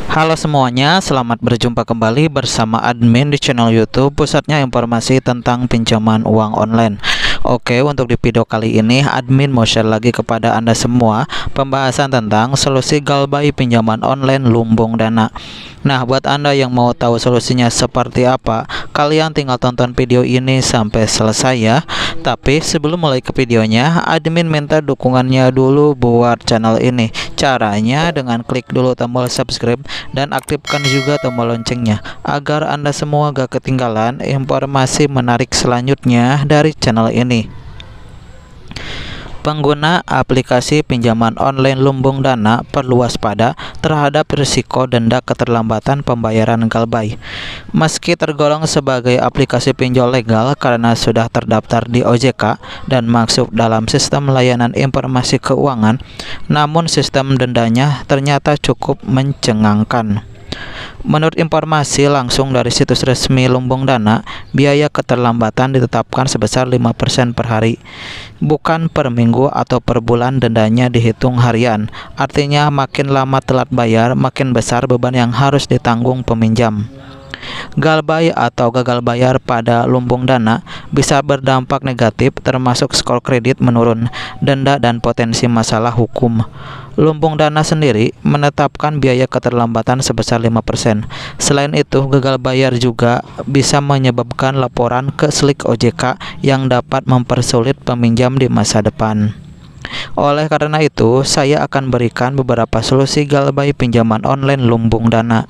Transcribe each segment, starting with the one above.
Halo semuanya, selamat berjumpa kembali bersama admin di channel YouTube Pusatnya Informasi tentang Pinjaman Uang Online. Oke, untuk di video kali ini admin mau share lagi kepada Anda semua pembahasan tentang solusi galbay pinjaman online lumbung dana. Nah, buat Anda yang mau tahu solusinya seperti apa, kalian tinggal tonton video ini sampai selesai ya. Tapi sebelum mulai ke videonya, admin minta dukungannya dulu buat channel ini. Caranya dengan klik dulu tombol subscribe dan aktifkan juga tombol loncengnya agar Anda semua gak ketinggalan informasi menarik selanjutnya dari channel ini. Pengguna aplikasi pinjaman online lumbung dana perlu waspada terhadap risiko denda keterlambatan pembayaran galbay. Meski tergolong sebagai aplikasi pinjol legal karena sudah terdaftar di OJK dan masuk dalam sistem layanan informasi keuangan, namun sistem dendanya ternyata cukup mencengangkan. Menurut informasi langsung dari situs resmi lumbung dana, biaya keterlambatan ditetapkan sebesar 5% per hari, bukan per minggu atau per bulan. Dendanya dihitung harian. Artinya makin lama telat bayar, makin besar beban yang harus ditanggung peminjam. Galbay atau gagal bayar pada lumbung dana bisa berdampak negatif, termasuk skor kredit menurun, denda, dan potensi masalah hukum. Lumbung dana sendiri menetapkan biaya keterlambatan sebesar 5%. Selain itu, gagal bayar juga bisa menyebabkan laporan ke SLIK OJK yang dapat mempersulit peminjam di masa depan. Oleh karena itu, saya akan berikan beberapa solusi galbay pinjaman online lumbung dana.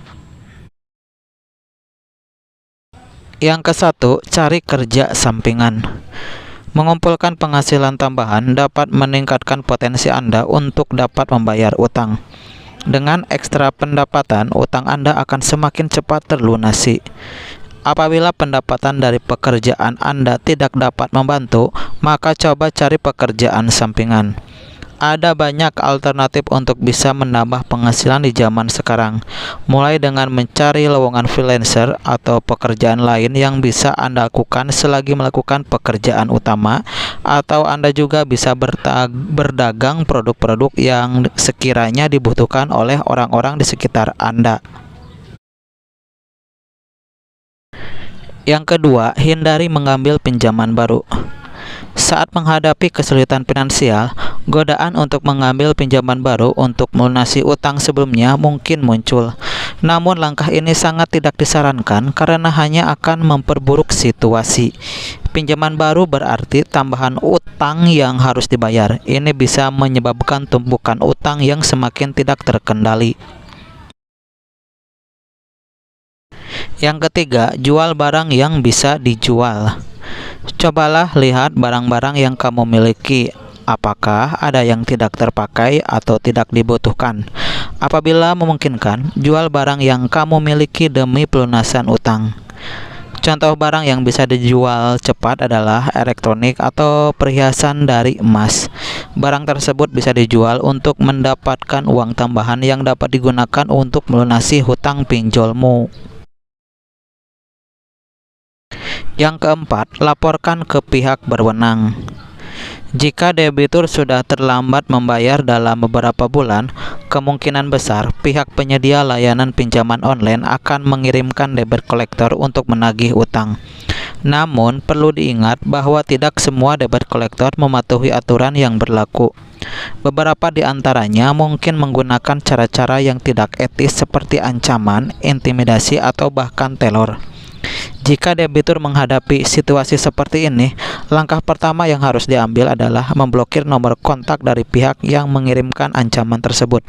Yang ke-1, cari kerja sampingan. Mengumpulkan penghasilan tambahan dapat meningkatkan potensi Anda untuk dapat membayar utang. Dengan ekstra pendapatan, utang Anda akan semakin cepat terlunasi. Apabila pendapatan dari pekerjaan Anda tidak dapat membantu, maka coba cari pekerjaan sampingan. Ada banyak alternatif untuk bisa menambah penghasilan di zaman sekarang, mulai dengan mencari lowongan freelancer atau pekerjaan lain yang bisa Anda lakukan selagi melakukan pekerjaan utama, atau Anda juga bisa berdagang produk-produk yang sekiranya dibutuhkan oleh orang-orang di sekitar Anda. Yang kedua, hindari mengambil pinjaman baru. Saat menghadapi kesulitan finansial, godaan untuk mengambil pinjaman baru untuk melunasi utang sebelumnya mungkin muncul. Namun langkah ini sangat tidak disarankan karena hanya akan memperburuk situasi. Pinjaman baru berarti tambahan utang yang harus dibayar. Ini bisa menyebabkan tumpukan utang yang semakin tidak terkendali. Yang ketiga, jual barang yang bisa dijual. Cobalah lihat barang-barang yang kamu miliki. Apakah ada yang tidak terpakai atau tidak dibutuhkan? Apabila memungkinkan, jual barang yang kamu miliki demi pelunasan utang. Contoh barang yang bisa dijual cepat adalah elektronik atau perhiasan dari emas. Barang tersebut bisa dijual untuk mendapatkan uang tambahan yang dapat digunakan untuk melunasi hutang pinjolmu. Yang keempat, laporkan ke pihak berwenang. Jika debitur sudah terlambat membayar dalam beberapa bulan, kemungkinan besar pihak penyedia layanan pinjaman online akan mengirimkan debt collector untuk menagih utang. Namun, perlu diingat bahwa tidak semua debt collector mematuhi aturan yang berlaku. Beberapa di antaranya mungkin menggunakan cara-cara yang tidak etis seperti ancaman, intimidasi, atau bahkan teror. Jika debitur menghadapi situasi seperti ini, langkah pertama yang harus diambil adalah memblokir nomor kontak dari pihak yang mengirimkan ancaman tersebut.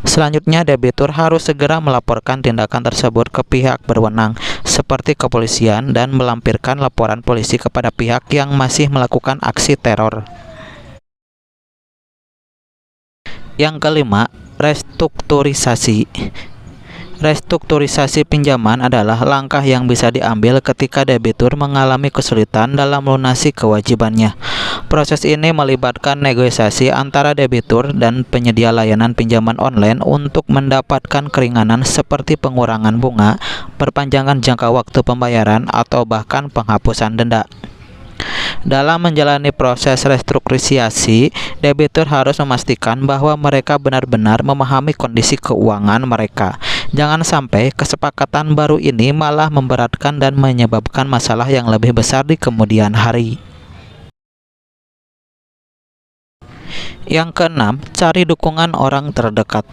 Selanjutnya, debitur harus segera melaporkan tindakan tersebut ke pihak berwenang, seperti kepolisian, dan melampirkan laporan polisi kepada pihak yang masih melakukan aksi teror. Yang kelima, restrukturisasi. Restrukturisasi pinjaman adalah langkah yang bisa diambil ketika debitur mengalami kesulitan dalam melunasi kewajibannya. Proses ini melibatkan negosiasi antara debitur dan penyedia layanan pinjaman online untuk mendapatkan keringanan seperti pengurangan bunga, perpanjangan jangka waktu pembayaran, atau bahkan penghapusan denda. Dalam menjalani proses restrukturisasi, debitur harus memastikan bahwa mereka benar-benar memahami kondisi keuangan mereka. Jangan sampai kesepakatan baru ini malah memberatkan dan menyebabkan masalah yang lebih besar di kemudian hari. Yang keenam, cari dukungan orang terdekat.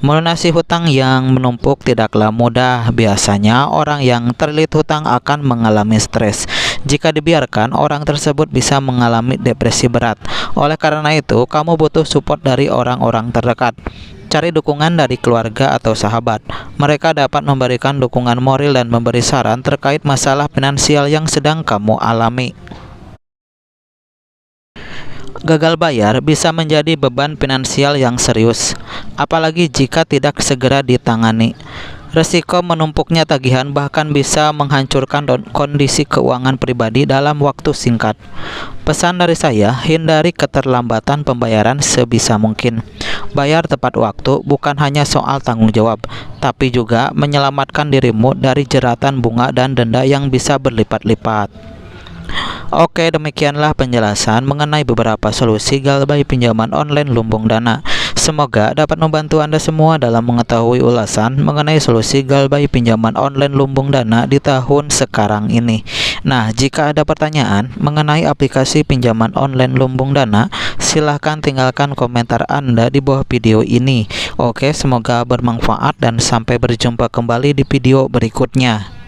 Melunasi hutang yang menumpuk tidaklah mudah. Biasanya orang yang terlilit hutang akan mengalami stres. Jika dibiarkan, orang tersebut bisa mengalami depresi berat. Oleh karena itu, kamu butuh support dari orang-orang terdekat. Cari dukungan dari keluarga atau sahabat. Mereka dapat memberikan dukungan moral dan memberi saran terkait masalah finansial yang sedang kamu alami. Gagal bayar bisa menjadi beban finansial yang serius, apalagi jika tidak segera ditangani. Resiko menumpuknya tagihan bahkan bisa menghancurkan kondisi keuangan pribadi dalam waktu singkat. Pesan dari saya, hindari keterlambatan pembayaran sebisa mungkin. Bayar tepat waktu bukan hanya soal tanggung jawab, tapi juga menyelamatkan dirimu dari jeratan bunga dan denda yang bisa berlipat-lipat. Oke, demikianlah penjelasan mengenai beberapa solusi galbay pinjaman online lumbung dana. Semoga dapat membantu Anda semua dalam mengetahui ulasan mengenai solusi galbay pinjaman online lumbung dana di tahun sekarang ini. Nah, jika ada pertanyaan mengenai aplikasi pinjaman online lumbung dana, silahkan tinggalkan komentar Anda di bawah video ini. Oke, semoga bermanfaat dan sampai berjumpa kembali di video berikutnya.